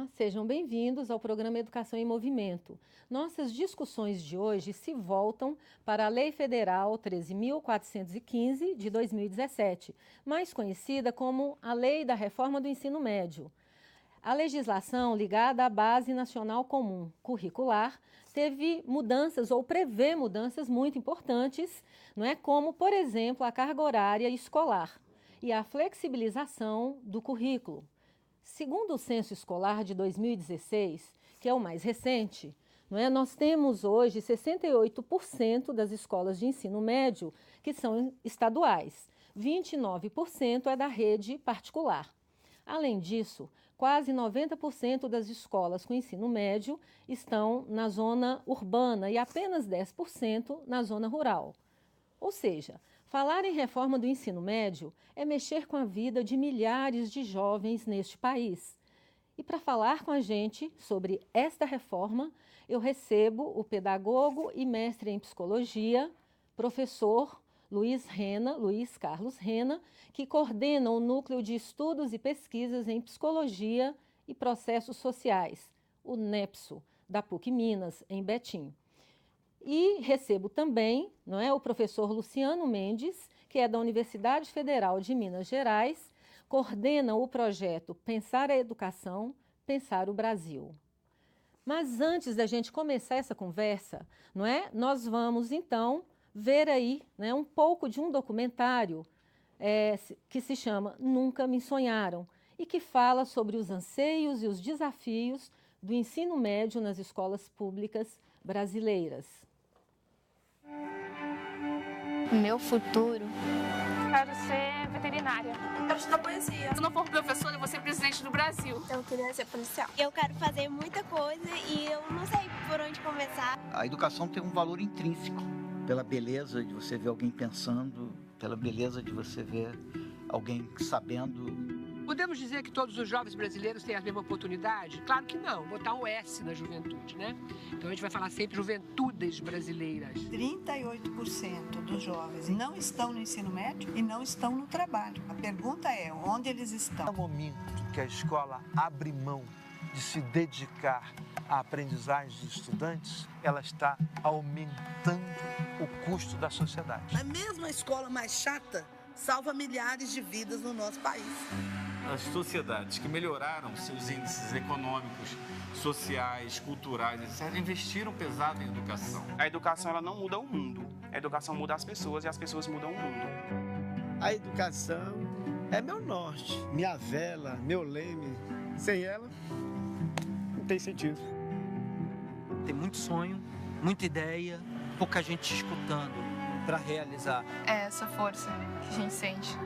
Olá, sejam bem-vindos ao programa Educação em Movimento. Nossas discussões de hoje se voltam para a Lei Federal 13.415 de 2017, mais conhecida como a Lei da Reforma do Ensino Médio. A legislação ligada à Base Nacional Comum Curricular teve mudanças ou prevê mudanças muito importantes, não é? Como, por exemplo, a carga horária escolar e a flexibilização do currículo. Segundo o Censo Escolar de 2016, que é o mais recente, não é? Nós temos hoje 68% das escolas de ensino médio que são estaduais, 29% é da rede particular. Além disso, quase 90% das escolas com ensino médio estão na zona urbana e apenas 10% na zona rural. Ou seja, falar em reforma do ensino médio é mexer com a vida de milhares de jovens neste país. E para falar com a gente sobre esta reforma, eu recebo o pedagogo e mestre em psicologia, professor Luiz Carlos Rena, que coordena o Núcleo de Estudos e Pesquisas em Psicologia e Processos Sociais, o NEPSO, da PUC Minas, em Betim. E recebo também, não é, o professor Luciano Mendes, que é da Universidade Federal de Minas Gerais, coordena o projeto Pensar a Educação, Pensar o Brasil. Mas antes da gente começar essa conversa, não é, nós vamos então ver aí, né, um pouco de um documentário que se chama Nunca Me Sonharam e que fala sobre os anseios e os desafios do ensino médio nas escolas públicas brasileiras. Meu futuro? Quero ser veterinária. Quero estudar poesia. Se não for professora, eu vou ser presidente do Brasil. Eu queria ser policial. Eu quero fazer muita coisa e eu não sei por onde começar. A educação tem um valor intrínseco, pela beleza de você ver alguém pensando, pela beleza de você ver alguém sabendo. Podemos dizer que todos os jovens brasileiros têm a mesma oportunidade? Claro que não, botar um S na juventude, né? Então a gente vai falar sempre juventudes brasileiras. 38% dos jovens não estão no ensino médio e não estão no trabalho. A pergunta é, onde eles estão? No momento que a escola abre mão de se dedicar à aprendizagem dos estudantes, ela está aumentando o custo da sociedade. A mesma escola mais chata salva milhares de vidas no nosso país. As sociedades que melhoraram seus índices econômicos, sociais, culturais, etc., investiram pesado em educação. A educação ela não muda o mundo, a educação muda as pessoas e as pessoas mudam o mundo. A educação é meu norte, minha vela, meu leme. Sem ela, não tem sentido. Tem muito sonho, muita ideia, pouca gente escutando para realizar. É essa força que a gente sente,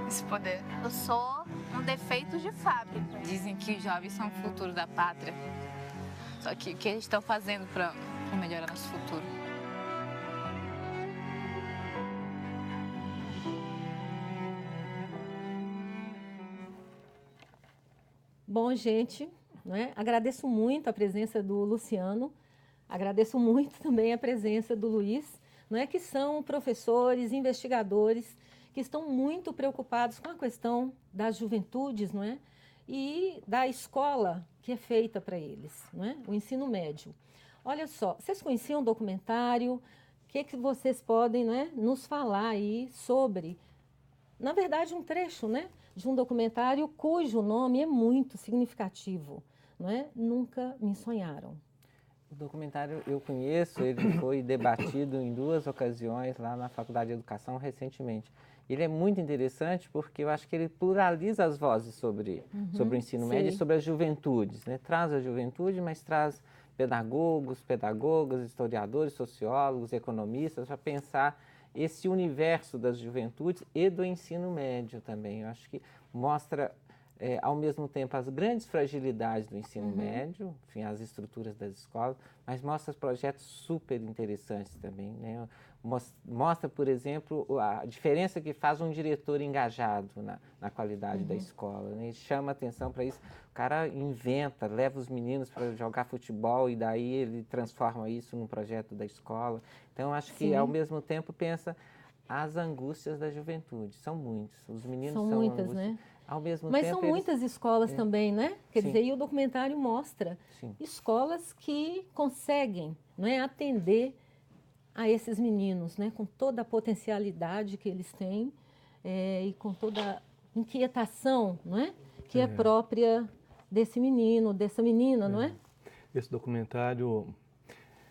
esse poder. Eu sou um defeito de fábrica. Dizem que os jovens são o futuro da pátria. Só que o que eles estão fazendo para melhorar nosso futuro? Bom, gente, né, agradeço muito a presença do Luciano, agradeço muito também a presença do Luiz, não é, que são professores, investigadores, que estão muito preocupados com a questão das juventudes, não é? E da escola que é feita para eles, não é? O ensino médio. Olha só, vocês conheciam o documentário? O que vocês podem, não é, nos falar aí sobre, na verdade, um trecho, né, de um documentário cujo nome é muito significativo, não é? Nunca Me Sonharam. O documentário eu conheço, ele foi debatido em 2 ocasiões lá na Faculdade de Educação recentemente. Ele é muito interessante porque eu acho que ele pluraliza as vozes sobre o ensino médio e sobre as juventudes, né? Traz a juventude, mas traz pedagogos, pedagogas, historiadores, sociólogos, economistas, para pensar esse universo das juventudes e do ensino médio também. Eu acho que mostra, ao mesmo tempo, as grandes fragilidades do ensino médio, enfim, as estruturas das escolas, mas mostra projetos super interessantes também, né? Mostra, por exemplo, a diferença que faz um diretor engajado na qualidade da escola, né? Ele chama atenção para isso. O cara inventa, leva os meninos para jogar futebol e daí ele transforma isso num projeto da escola. Então, acho que, ao mesmo tempo, pensa as angústias da juventude. São muitos. Os meninos são muitas, né? Ao mesmo Mas tempo, são muitas escolas também, né? Quer Sim. dizer, e o documentário mostra escolas que conseguem, não é, atender a esses meninos, né? Com toda a potencialidade que eles têm e com toda a inquietação, não é? Que é própria desse menino, dessa menina, não é? Esse documentário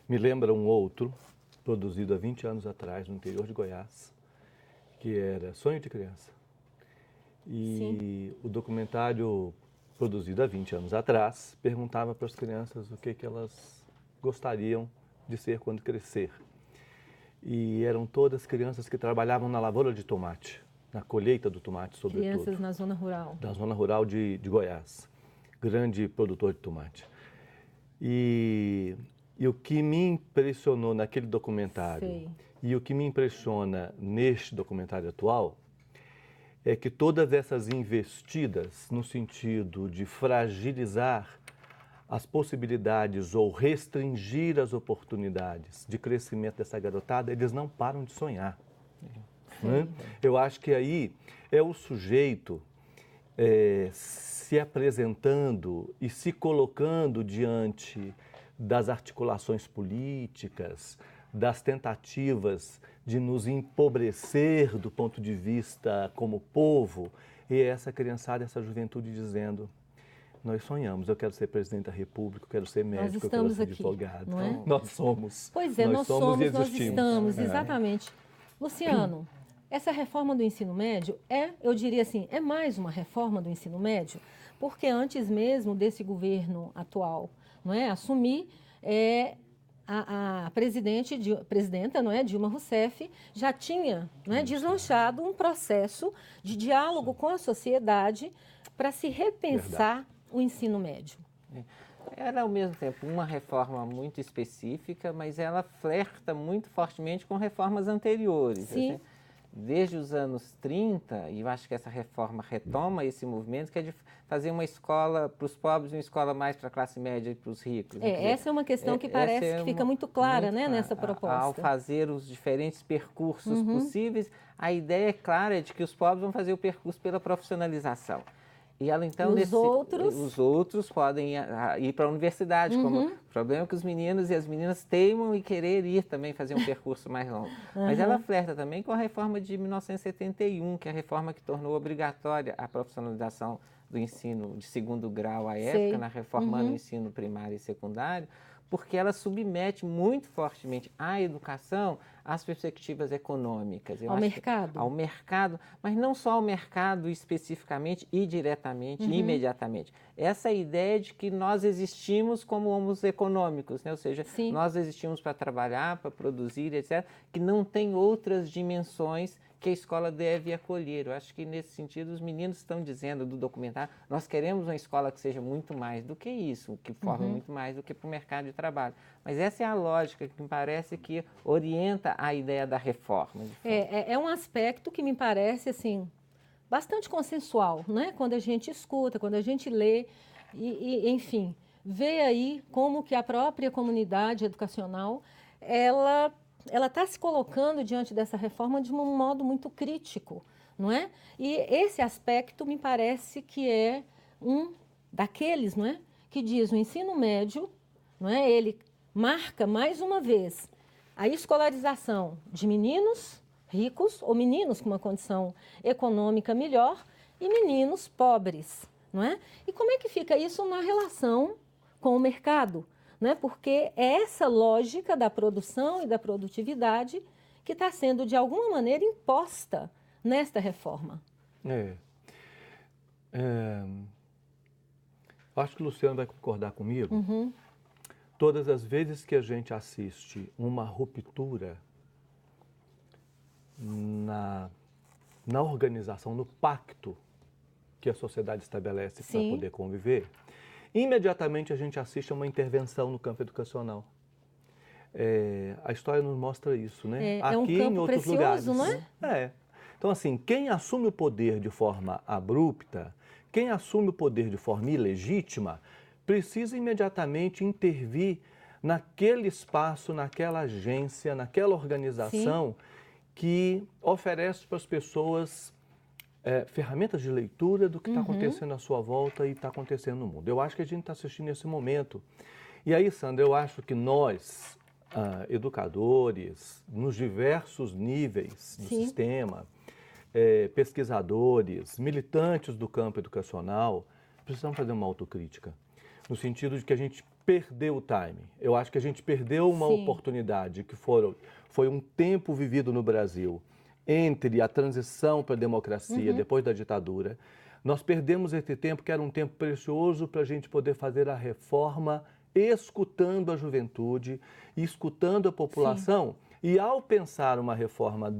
me lembra um outro, produzido há 20 anos atrás, no interior de Goiás, que era Sonho de Criança. E o documentário, produzido há 20 anos atrás, perguntava para as crianças o que elas gostariam de ser quando crescer. E eram todas crianças que trabalhavam na lavoura de tomate, na colheita do tomate, sobretudo. Crianças na zona rural. Da zona rural de Goiás, grande produtor de tomate. E o que me impressionou naquele documentário e o que me impressiona neste documentário atual é que todas essas investidas no sentido de fragilizar as possibilidades ou restringir as oportunidades de crescimento dessa garotada, eles não param de sonhar. Né? Eu acho que aí é o sujeito se apresentando e se colocando diante das articulações políticas, das tentativas de nos empobrecer do ponto de vista como povo, e essa criançada, essa juventude dizendo: nós sonhamos, eu quero ser presidente da República, eu quero ser médico, eu quero ser advogado. Não é? Nós somos. Pois é, nós somos, nós estamos, É. exatamente. Luciano, essa reforma do ensino médio eu diria assim, é mais uma reforma do ensino médio, porque antes mesmo desse governo atual, não é, assumir, a presidenta, não é, Dilma Rousseff, já tinha, não é, deslanchado um processo de diálogo com a sociedade para se repensar o ensino médio. Era, ao mesmo tempo, uma reforma muito específica, mas ela flerta muito fortemente com reformas anteriores. Sim. Assim, desde os anos 30, e eu acho que essa reforma retoma esse movimento, que é de fazer uma escola para os pobres e uma escola mais para a classe média e para os ricos. Essa é uma questão que parece que fica muito clara, né, nessa proposta. Ao fazer os diferentes percursos possíveis, a ideia clara é de que os pobres vão fazer o percurso pela profissionalização. E ela, então, os outros podem ir para a universidade. Como o problema é que os meninos e as meninas teimam em querer ir também fazer um percurso mais longo. Mas ela flerta também com a reforma de 1971, que é a reforma que tornou obrigatória a profissionalização do ensino de segundo grau à época, na reformando o ensino primário e secundário, porque ela submete muito fortemente a educação às perspectivas econômicas. Ao mercado. Ao mercado, mas não só ao mercado especificamente e diretamente, imediatamente. Essa ideia de que nós existimos como homos econômicos, né? Ou seja, nós existimos para trabalhar, para produzir, etc., que não tem outras dimensões que a escola deve acolher. Eu acho que, nesse sentido, os meninos estão dizendo do documentário, nós queremos uma escola que seja muito mais do que isso, que forme muito mais do que para o mercado de trabalho. Mas essa é a lógica que me parece que orienta a ideia da reforma. É um aspecto que me parece, assim, bastante consensual, né? Quando a gente escuta, quando a gente lê, enfim, vê aí como que a própria comunidade educacional, ela está se colocando diante dessa reforma de um modo muito crítico, não é? E esse aspecto me parece que é um daqueles, não é? Que diz o ensino médio, não é? Ele marca mais uma vez a escolarização de meninos ricos ou meninos com uma condição econômica melhor e meninos pobres, não é? E como é que fica isso na relação com o mercado? Né? Porque é essa lógica da produção e da produtividade que está sendo, de alguma maneira, imposta nesta reforma. Acho que o Luciano vai concordar comigo. Todas as vezes que a gente assiste uma ruptura na organização, no pacto que a sociedade estabelece para poder conviver, imediatamente a gente assiste a uma intervenção no campo educacional. A história nos mostra isso, né? Aqui, um campo em outros precioso, lugares. Não é? Então, assim, quem assume o poder de forma abrupta, quem assume o poder de forma ilegítima, precisa imediatamente intervir naquele espaço, naquela agência, naquela organização que oferece para as pessoas ferramentas de leitura do que está acontecendo à sua volta e está acontecendo no mundo. Eu acho que a gente está assistindo esse momento. E aí, Sandra, eu acho que nós, educadores, nos diversos níveis do sistema, pesquisadores, militantes do campo educacional, precisamos fazer uma autocrítica, no sentido de que a gente perdeu o time. Eu acho que a gente perdeu uma oportunidade, que foi um tempo vivido no Brasil, entre a transição para a democracia, depois da ditadura. Nós perdemos esse tempo, que era um tempo precioso para a gente poder fazer a reforma, escutando a juventude, escutando a população. E ao pensar uma reforma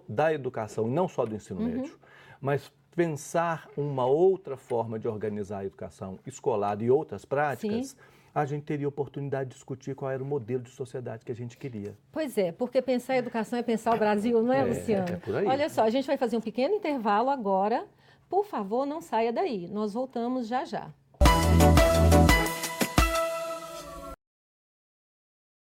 da educação, e não só do ensino médio, mas pensar uma outra forma de organizar a educação escolar e outras práticas, a gente teria oportunidade de discutir qual era o modelo de sociedade que a gente queria. Pois é, porque pensar a educação é pensar o Brasil, não é, Luciano? É por aí. Olha só, a gente vai fazer um pequeno intervalo agora. Por favor, não saia daí. Nós voltamos já já.